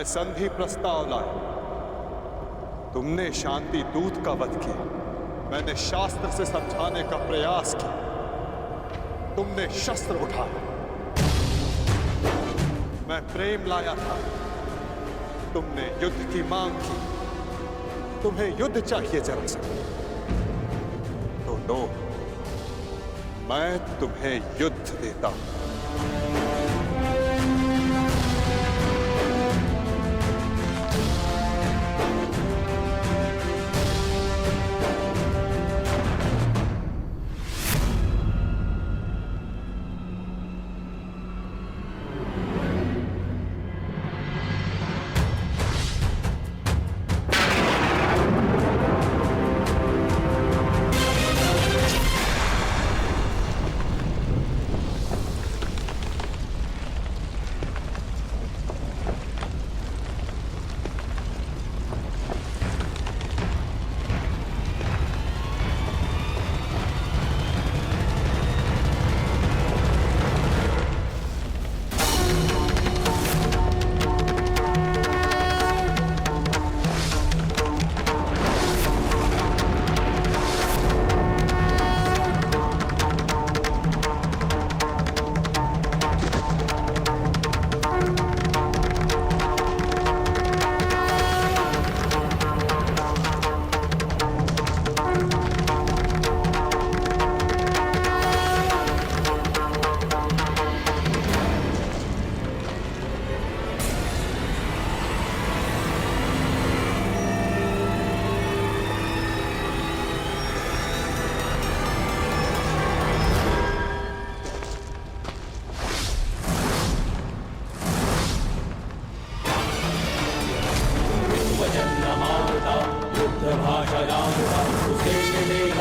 संधि प्रस्ताव लाया। तुमने शांति दूत का वध किया, मैंने शास्त्र से समझाने का प्रयास किया, तुमने शस्त्र उठाया। मैं प्रेम लाया था, तुमने युद्ध की मांग की। तुम्हें युद्ध चाहिए जरासंध, तो लो, मैं तुम्हें युद्ध देता हूं।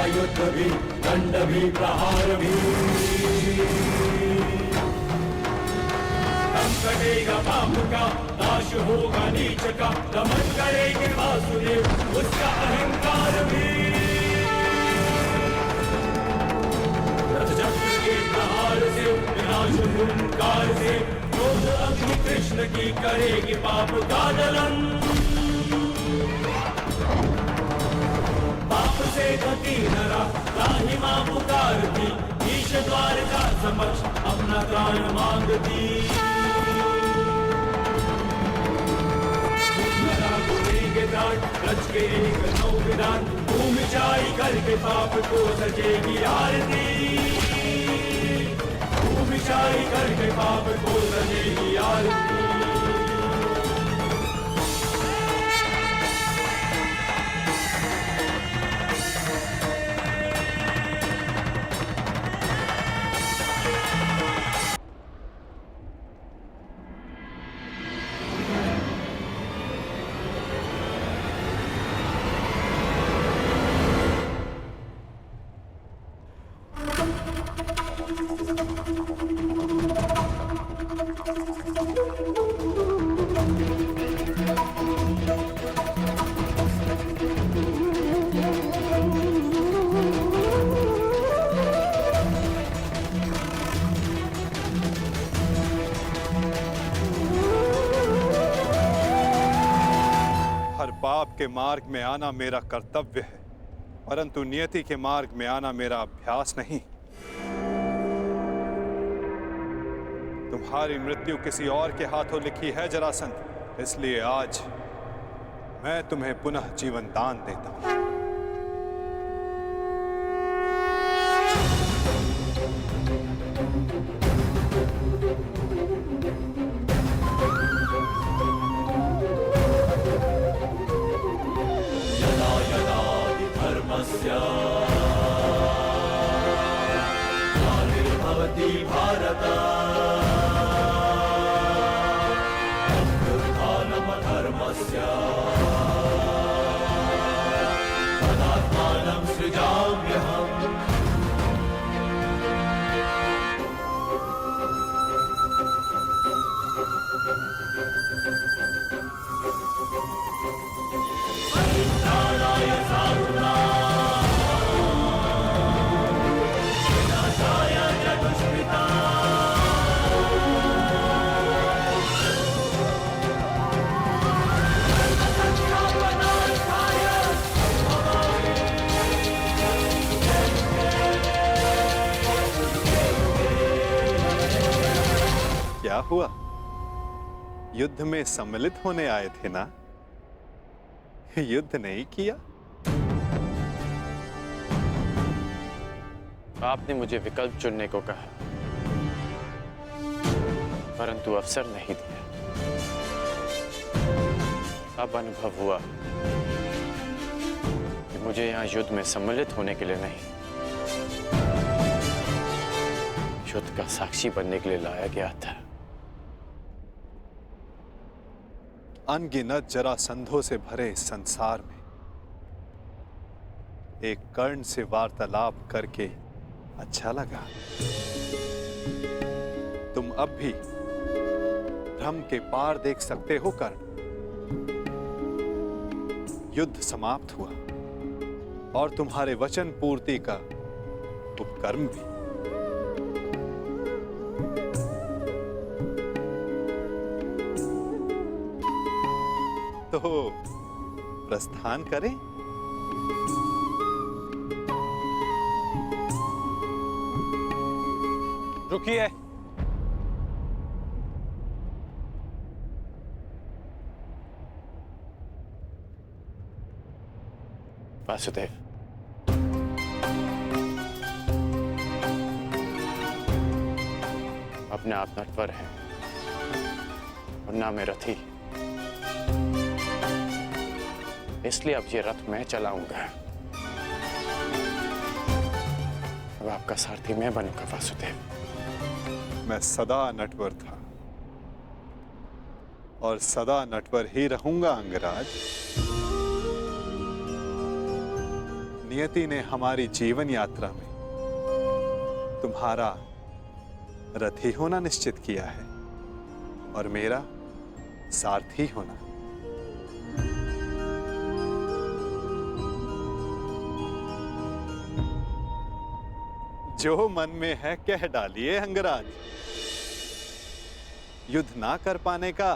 युद्ध भी दंड भी प्रहार भी दम कटेगा पाप का, नाश होगा नीच का, दमन करेंगे वासुदेव उसका अहंकार भी। रथ चक्र के प्रहार से विनाश हुंकार से क्रोध अग्नि कृष्ण की करेगी पाप का दलन। पाप से गति नरा राही मां पुकारती, ईश द्वार का समक्ष अपना त्राण मांगती। नरा गुरेंगे त्राण रच के एक नौ विधान, भूमि चाई करके पाप को सजेगी आरती। भूमि चाई करके पाप को सजेगी आरती। पाप के मार्ग में आना मेरा कर्तव्य है, परंतु नियति के मार्ग में आना मेरा अभ्यास नहीं। तुम्हारी मृत्यु किसी और के हाथों लिखी है जरासंध, इसलिए आज मैं तुम्हें पुनः जीवन दान देता हूं। ग्लानिर्भवति भारत अभ्युत्थानम् अधर्मस्य तदात्मानं सृजाम्यहम्। परित्राणाय साधूनां विनाशाय च दुष्कृतां क्या हुआ? युद्ध में सम्मिलित होने आए थे ना? युद्ध नहीं किया? आपने मुझे विकल्प चुनने को कहा, परंतु अवसर नहीं दिया। अब अनुभव हुआ कि मुझे यहां युद्ध में सम्मिलित होने के लिए नहीं, युद्ध का साक्षी बनने के लिए लाया गया था। अनगिनत जरासंधों से भरे इस संसार में एक कर्ण से वार्तालाप करके अच्छा लगा। तुम अब भी भ्रम के पार देख सकते हो कर्ण। युद्ध समाप्त हुआ और तुम्हारे वचन पूर्ति का उपकर्म भी। तो प्रस्थान करें? रुकिए। वासुदेव, अपने आप नटवर है और ना मैं रथी, इसलिए अब ये रथ मैं चलाऊंगा। अब आपका सारथी मैं बनूंगा वासुदेव। मैं सदा नटवर था और सदा नटवर ही रहूंगा अंगराज। नियति ने हमारी जीवन यात्रा में तुम्हारा रथी होना निश्चित किया है और मेरा सारथी होना। जो मन में है कह डालिए अंगराज। युद्ध ना कर पाने का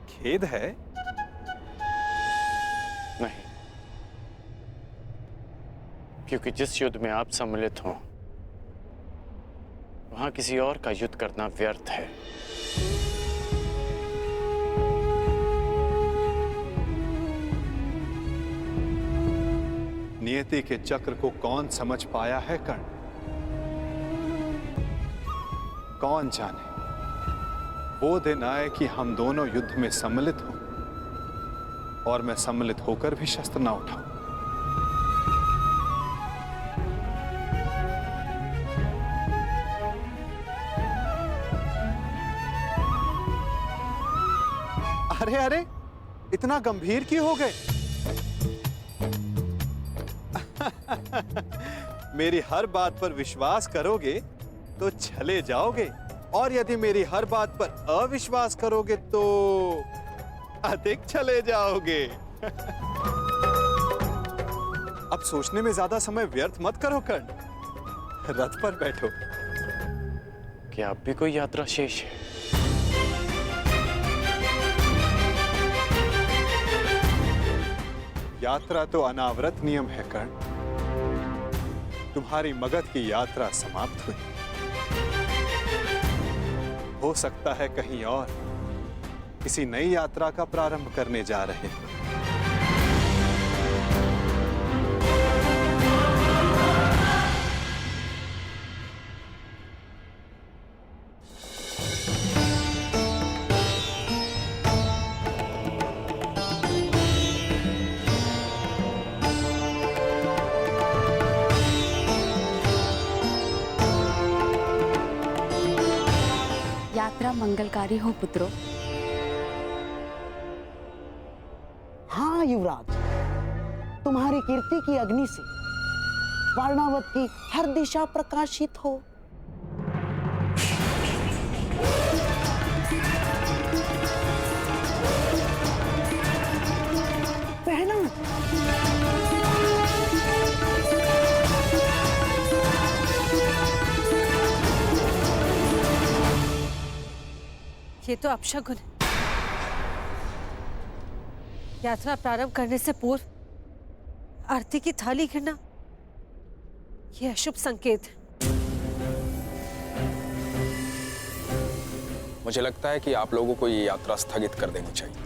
खेद है? नहीं, क्योंकि जिस युद्ध में आप सम्मिलित हों, वहां किसी और का युद्ध करना व्यर्थ है। नियति के चक्र को कौन समझ पाया है कर्ण? कौन जाने वो दिन आए कि हम दोनों युद्ध में सम्मिलित हों और मैं सम्मिलित होकर भी शस्त्र ना उठाऊं। अरे अरे, इतना गंभीर क्यों हो गए? मेरी हर बात पर विश्वास करोगे तो चले जाओगे, और यदि मेरी हर बात पर अविश्वास करोगे तो अधिक चले जाओगे। अब सोचने में ज्यादा समय व्यर्थ मत करो कर्ण, रथ पर बैठो। क्या अब भी कोई यात्रा शेष है? यात्रा तो अनावृत नियम है कर्ण। तुम्हारी मगध की यात्रा समाप्त हुई, हो सकता है कहीं और किसी नई यात्रा का प्रारंभ करने जा रहे हैं। यात्रा मंगलकारी हो पुत्रों। हाँ युवराज, तुम्हारी कीर्ति की अग्नि से वारणावत की हर दिशा प्रकाशित हो। पहना ये तो अपशगुन है। यात्रा प्रारंभ करने से पूर्व आरती की थाली गिरना, यह अशुभ संकेत है। मुझे लगता है कि आप लोगों को ये यात्रा स्थगित कर देनी चाहिए।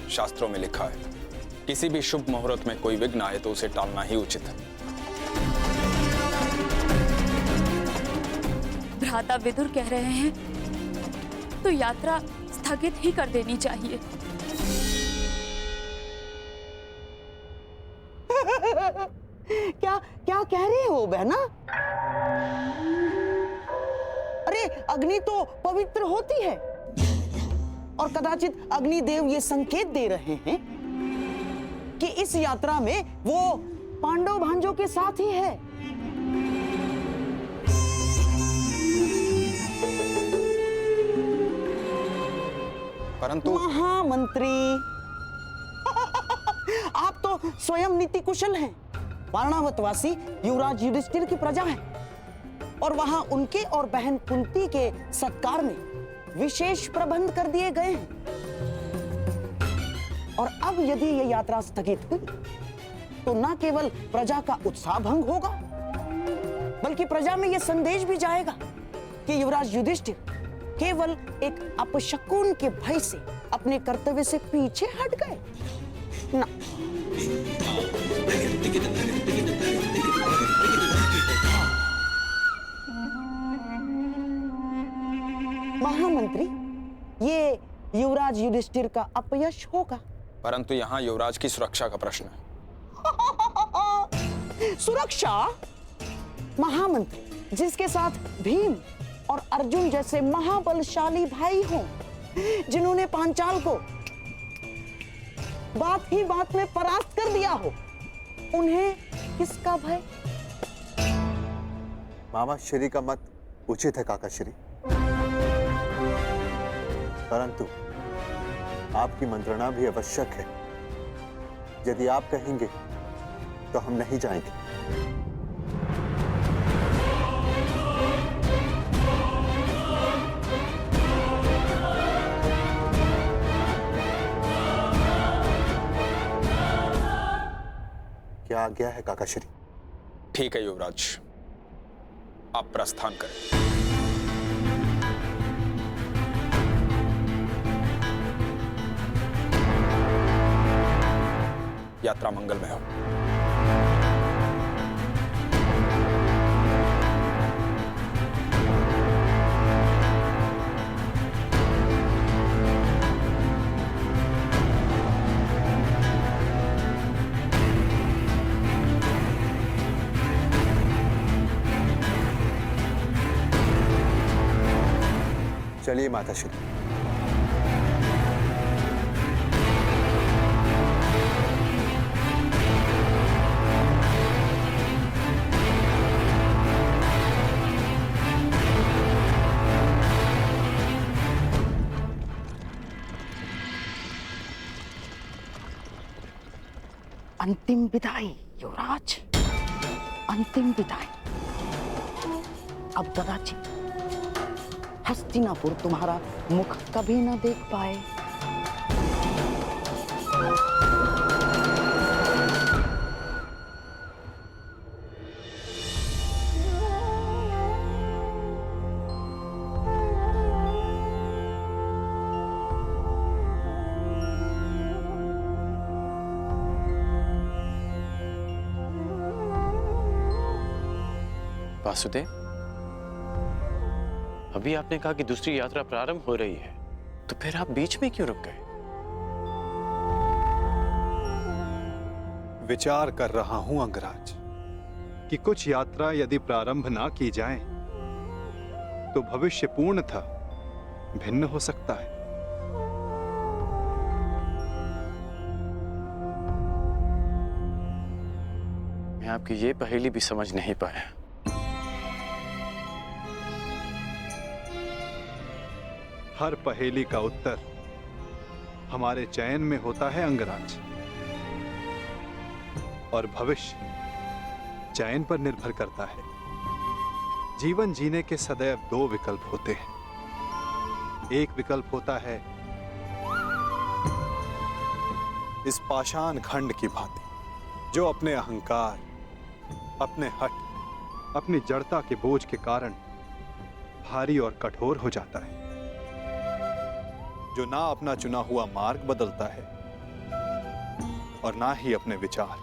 शास्त्रों में लिखा है, किसी भी शुभ मुहूर्त में कोई विघ्न आए तो उसे टालना ही उचित है। भ्राता विदुर कह रहे हैं तो यात्रा स्थगित ही कर देनी चाहिए। क्या क्या कह रहे हो बहना? अरे अग्नि तो पवित्र होती है और कदाचित अग्निदेव ये संकेत दे रहे हैं कि इस यात्रा में वो पांडव भांजों के साथ ही है। परंतु महामंत्री, आप तो स्वयं नीति कुशल हैं। वारणावतवासी युवराज युधिष्ठिर की प्रजा है और वहां उनके और बहन कुंती के सत्कार में विशेष प्रबंध कर दिए गए हैं। और अब यदि ये यात्रा स्थगित हुई तो न केवल प्रजा का उत्साह भंग होगा, बल्कि प्रजा में यह संदेश भी जाएगा कि युवराज युधिष्ठिर केवल एक अपशकुन के भय से अपने कर्तव्य से पीछे हट गए ना। महामंत्री, ये युवराज युधिष्ठिर का अपयश होगा। परंतु यहाँ युवराज की सुरक्षा का प्रश्न है। सुरक्षा? महामंत्री, जिसके साथ भीम और अर्जुन जैसे महाबलशाली भाई हों, जिन्होंने पांचाल को बात ही बात में परास्त कर दिया हो, उन्हें किसका भय? मामा श्री का मत उचित है काका श्री, परंतु आपकी मंत्रणा भी आवश्यक है। यदि आप कहेंगे तो हम नहीं जाएंगे। क्या आज्ञा है काका श्री? ठीक है युवराज, आप प्रस्थान करें। यात्रा मंगलमय हो। चलिए माता श्री। अंतिम विदाई युवराज, अंतिम विदाई। अब कदाचित हस्तिनापुर तुम्हारा मुख कभी न देख पाए। वासुदेव, अभी आपने कहा कि दूसरी यात्रा प्रारंभ हो रही है, तो फिर आप बीच में क्यों रुक गए? विचार कर रहा हूं अंगराज कि कुछ यात्रा यदि प्रारंभ ना की जाए तो भविष्य पूर्णतः भिन्न हो सकता है। मैं आपकी ये पहेली भी समझ नहीं पाया। हर पहेली का उत्तर हमारे चयन में होता है अंगराज, और भविष्य चयन पर निर्भर करता है। जीवन जीने के सदैव दो विकल्प होते हैं। एक विकल्प होता है इस पाषाण खंड की भांति, जो अपने अहंकार, अपने हट अपनी जड़ता के बोझ के कारण भारी और कठोर हो जाता है। जो ना अपना चुना हुआ मार्ग बदलता है और ना ही अपने विचार,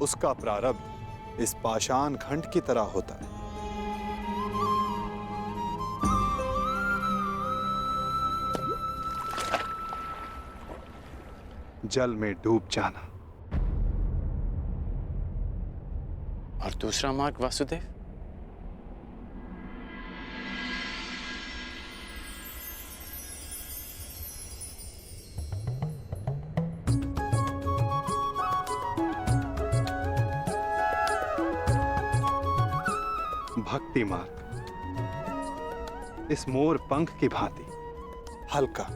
उसका प्रारब्ध इस पाषाण खंड की तरह होता है। जल में डूब जाना। और दूसरा मार्ग वासुदेव? भक्ति मार्ग, इस मोर पंख की भांति हल्का,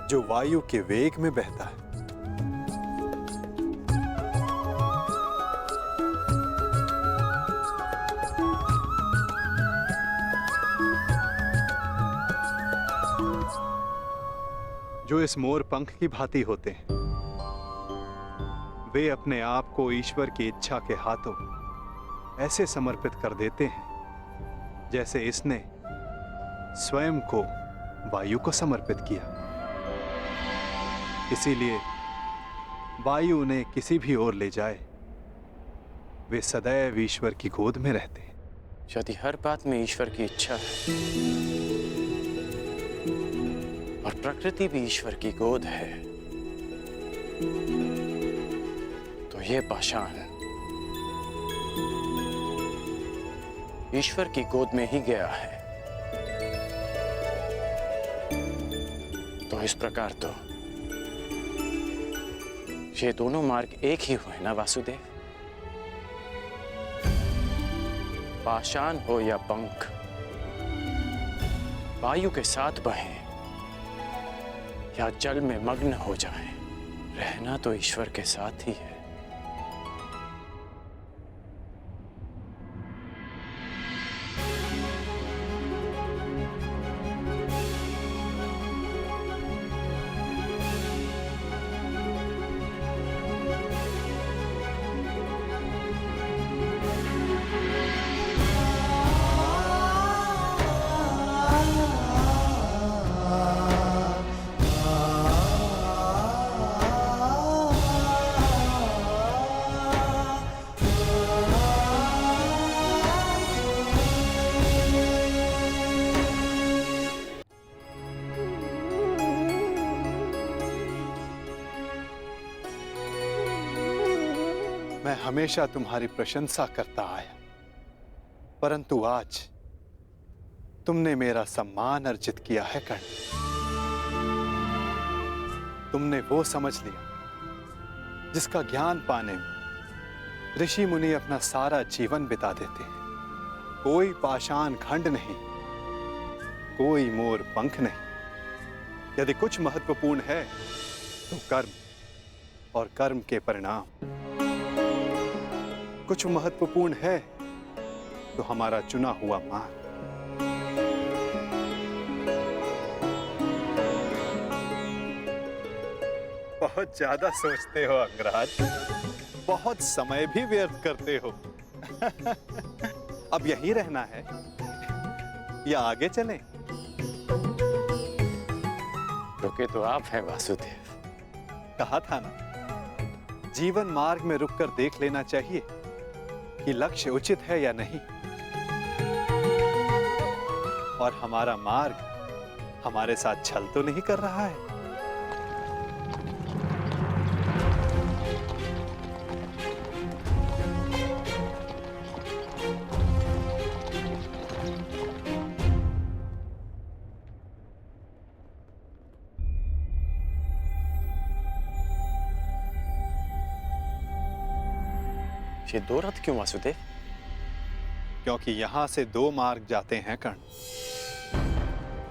जो वायु के वेग में बहता है। जो इस मोर पंख की भांति होते हैं, वे अपने आप को ईश्वर की इच्छा के हाथों ऐसे समर्पित कर देते हैं जैसे इसने स्वयं को वायु को समर्पित किया। इसीलिए वायु उन्हें किसी भी ओर ले जाए, वे सदैव ईश्वर की गोद में रहते हैं। यदि हर बात में ईश्वर की इच्छा है और प्रकृति भी ईश्वर की गोद है, तो ये पाषाण ईश्वर की गोद में ही गया है। तो इस प्रकार तो ये दोनों मार्ग एक ही हुए ना वासुदेव? पाषाण हो या पंख, वायु के साथ बहें या जल में मग्न हो जाएं, रहना तो ईश्वर के साथ ही है। मैं हमेशा तुम्हारी प्रशंसा करता आया, परंतु आज तुमने मेरा सम्मान अर्जित किया है कर्ण। तुमने वो समझ लिया जिसका ज्ञान पाने में ऋषि मुनि अपना सारा जीवन बिता देते हैं। कोई पाषाण खंड नहीं, कोई मोर पंख नहीं। यदि कुछ महत्वपूर्ण है तो कर्म और कर्म के परिणाम। कुछ महत्वपूर्ण है तो हमारा चुना हुआ मार्ग। बहुत ज्यादा सोचते हो अंगराज, बहुत समय भी व्यर्थ करते हो। अब यहीं रहना है या आगे चलें? रुके तो आप हैं वासुदेव। कहा था ना, जीवन मार्ग में रुककर देख लेना चाहिए कि लक्ष्य उचित है या नहीं। और हमारा मार्ग हमारे साथ छल तो नहीं कर रहा है। ये दो रथ क्यों वासुदेव? क्योंकि यहां से दो मार्ग जाते हैं कर्ण,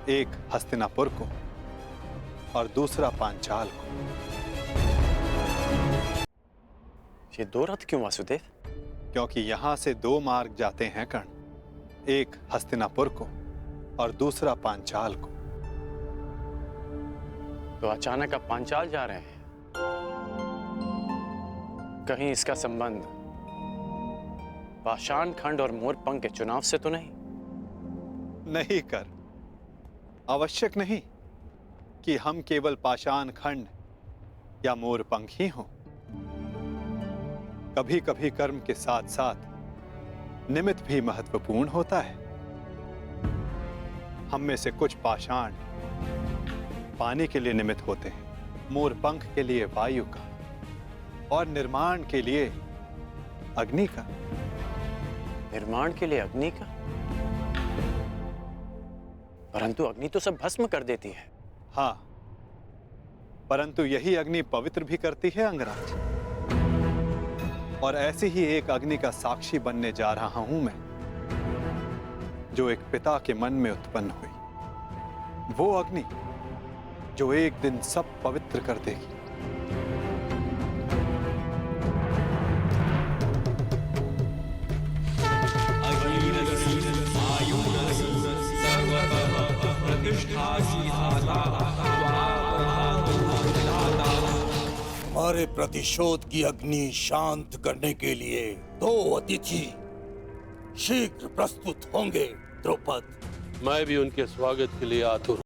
एक हस्तिनापुर को और दूसरा पांचाल को। ये दो रथ क्यों वासुदेव? क्योंकि यहां से दो मार्ग जाते हैं कर्ण, एक हस्तिनापुर को और दूसरा पांचाल को। तो अचानक आप पांचाल जा रहे हैं? कहीं इसका संबंध पाषाण खंड और मोरपंख के चुनाव से तो नहीं? नहीं कर, आवश्यक नहीं कि हम केवल पाषाण खंड या मोरपंख ही हों। कभी कभी कर्म के साथ साथ निमित्त भी महत्वपूर्ण होता है। हम में से कुछ पाषाण पानी के लिए निमित्त होते हैं, मोरपंख के लिए वायु का, और निर्माण के लिए अग्नि का। निर्माण के लिए अग्नि का? परंतु अग्नि तो सब भस्म कर देती है। हाँ, परंतु यही अग्नि पवित्र भी करती है अंगराज। और ऐसी ही एक अग्नि का साक्षी बनने जा रहा हूं मैं, जो एक पिता के मन में उत्पन्न हुई। वो अग्नि जो एक दिन सब पवित्र कर देगी। हमारे प्रतिशोध की अग्नि शांत करने के लिए 2 अतिथि शीघ्र प्रस्तुत होंगे द्रौपद। मैं भी उनके स्वागत के लिए आतुर हूं।